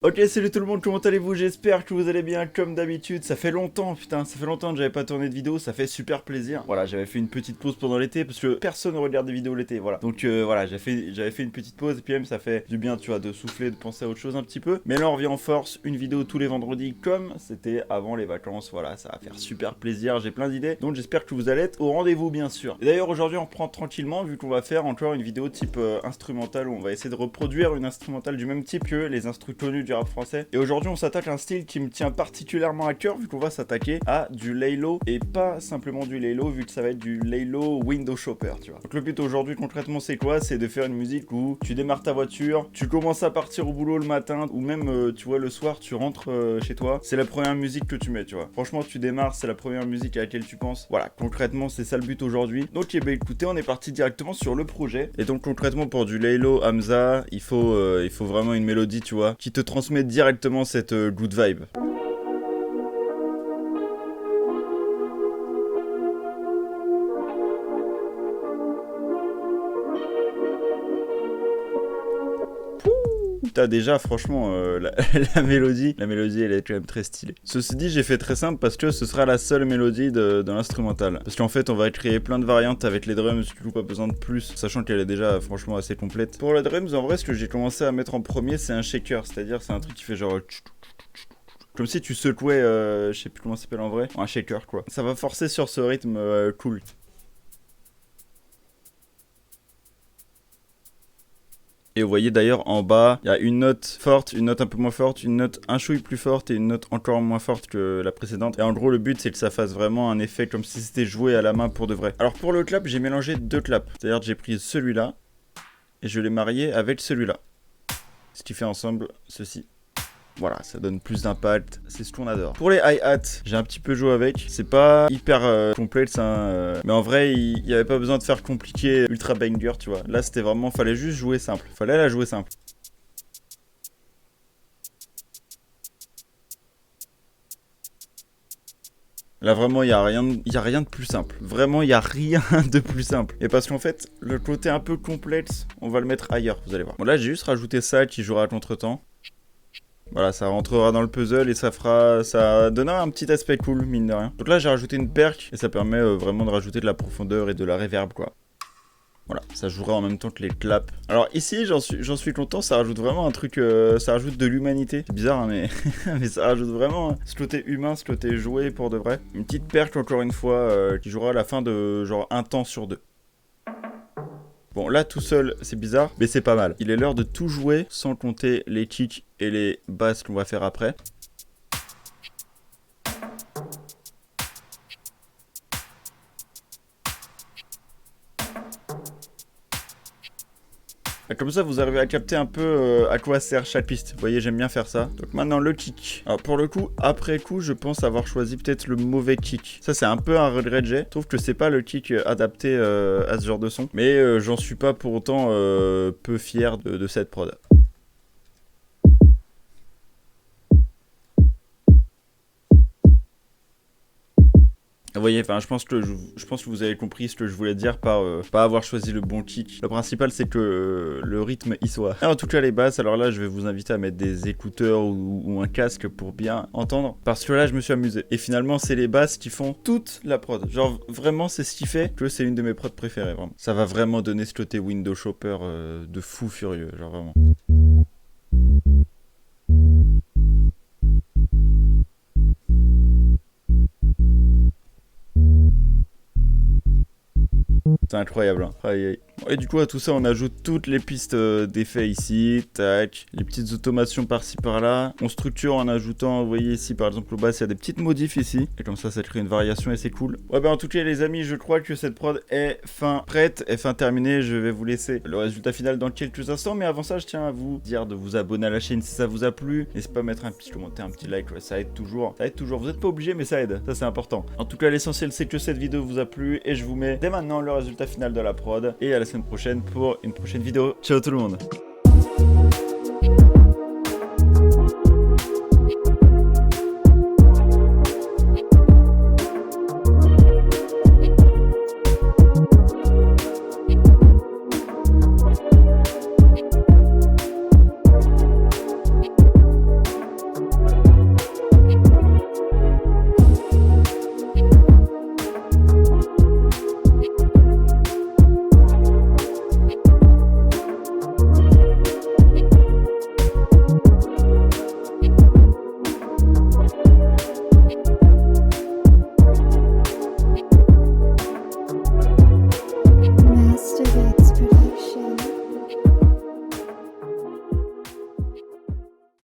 Ok, salut tout le monde, comment allez-vous? J'espère que vous allez bien comme d'habitude. Ça fait longtemps, putain, ça fait longtemps que j'avais pas tourné de vidéo, ça fait super plaisir. Voilà, j'avais fait une petite pause pendant l'été parce que personne ne regarde des vidéos l'été, voilà. Donc voilà, j'avais fait une petite pause et puis même ça fait du bien, tu vois, de souffler, de penser à autre chose un petit peu. Mais là on revient en force, une vidéo tous les vendredis comme c'était avant les vacances, voilà, ça va faire super plaisir, j'ai plein d'idées. Donc j'espère que vous allez être au rendez-vous bien sûr. Et d'ailleurs aujourd'hui on reprend tranquillement vu qu'on va faire encore une vidéo type instrumentale où on va essayer de reproduire une instrumentale du même type que les instrus connus du rap français. Et aujourd'hui on s'attaque à un style qui me tient particulièrement à cœur vu qu'on va s'attaquer à du lay-low et pas simplement du lay-low vu que ça va être du lay-low window shopper, tu vois. Donc le but aujourd'hui concrètement c'est quoi? C'est de faire une musique où tu démarres ta voiture, tu commences à partir au boulot le matin ou même tu vois le soir tu rentres chez toi, c'est la première musique que tu mets, tu vois. Franchement tu démarres, c'est la première musique à laquelle tu penses. Voilà, concrètement c'est ça le but aujourd'hui. Donc eh ben, écoutez, on est parti directement sur le projet. Et donc concrètement pour du lay-low Hamza, il faut vraiment une mélodie, tu vois, qui te transmet directement cette good vibe. T'as déjà franchement la mélodie elle est quand même très stylée. Ceci dit j'ai fait très simple parce que ce sera la seule mélodie de l'instrumental. Parce qu'en fait on va créer plein de variantes avec les drums, du coup pas besoin de plus, sachant qu'elle est déjà franchement assez complète. Pour les drums en vrai ce que j'ai commencé à mettre en premier c'est un shaker, c'est-à-dire c'est un truc qui fait genre... Comme si tu secouais, je sais plus comment ça s'appelle en vrai, un shaker quoi. Ça va forcer sur ce rythme cool. Et vous voyez d'ailleurs en bas, il y a une note forte, une note un peu moins forte, une note un chouille plus forte et une note encore moins forte que la précédente. Et en gros, le but c'est que ça fasse vraiment un effet comme si c'était joué à la main pour de vrai. Alors pour le clap, j'ai mélangé deux claps. C'est-à-dire que j'ai pris celui-là et je l'ai marié avec celui-là. Ce qui fait ensemble ceci. Voilà, ça donne plus d'impact, c'est ce qu'on adore. Pour les hi-hats, j'ai un petit peu joué avec. C'est pas hyper complexe, hein, mais en vrai, il n'y avait pas besoin de faire compliqué, ultra banger, tu vois. Là, c'était vraiment, fallait juste jouer simple. Fallait la jouer simple. Là, vraiment, il n'y a rien de plus simple. Vraiment, il n'y a rien de plus simple. Et parce qu'en fait, le côté un peu complexe, on va le mettre ailleurs, vous allez voir. Bon, là, j'ai juste rajouté ça qui jouera à contre-temps. Voilà, ça rentrera dans le puzzle et ça donnera un petit aspect cool, mine de rien. Donc là, j'ai rajouté une perque et ça permet vraiment de rajouter de la profondeur et de la reverb, quoi. Voilà, ça jouera en même temps que les claps. Alors ici, j'en suis content, ça rajoute vraiment un truc, ça rajoute de l'humanité. C'est bizarre, hein, mais, mais ça rajoute vraiment ce côté humain, ce côté joué pour de vrai. Une petite perque, encore une fois, qui jouera à la fin de genre un temps sur deux. Bon, là, tout seul, c'est bizarre, mais c'est pas mal. Il est l'heure de tout jouer, sans compter les kicks et les basses qu'on va faire après. Comme ça, vous arrivez à capter un peu à quoi sert chaque piste. Vous voyez, j'aime bien faire ça. Donc maintenant, le kick. Alors pour le coup, après coup, je pense avoir choisi peut-être le mauvais kick. Ça, c'est un peu un regret que j'ai. Je trouve que c'est pas le kick adapté à ce genre de son. Mais j'en suis pas pour autant peu fier de cette prod. Vous voyez, enfin, je pense que vous avez compris ce que je voulais dire par pas avoir choisi le bon kick. Le principal, c'est que le rythme y soit. En tout cas, les basses, alors là, je vais vous inviter à mettre des écouteurs ou un casque pour bien entendre. Parce que là, je me suis amusé. Et finalement, c'est les basses qui font toute la prod. Genre, vraiment, c'est ce qui fait que c'est une de mes prods préférées, vraiment. Ça va vraiment donner ce côté window shopper de fou furieux, genre vraiment. C'est incroyable, hein. Aïe, aïe. Et du coup à tout ça on ajoute toutes les pistes d'effets ici, tac, les petites automations par-ci par-là. On structure en ajoutant, vous voyez ici par exemple au bas il y a des petites modifs ici. Et comme ça crée une variation et c'est cool. Ouais bah en tout cas les amis, je crois que cette prod est fin prête, est fin terminée. Je vais vous laisser le résultat final dans quelques instants. Mais avant ça je tiens à vous dire de vous abonner à la chaîne si ça vous a plu. N'hésitez pas à mettre un petit commentaire, un petit like, ouais, ça aide toujours. Ça aide toujours, vous n'êtes pas obligé mais ça aide, ça c'est important. En tout cas l'essentiel c'est que cette vidéo vous a plu. Et je vous mets dès maintenant le résultat final de la prod. Et à la semaine prochaine pour une prochaine vidéo. Ciao tout le monde.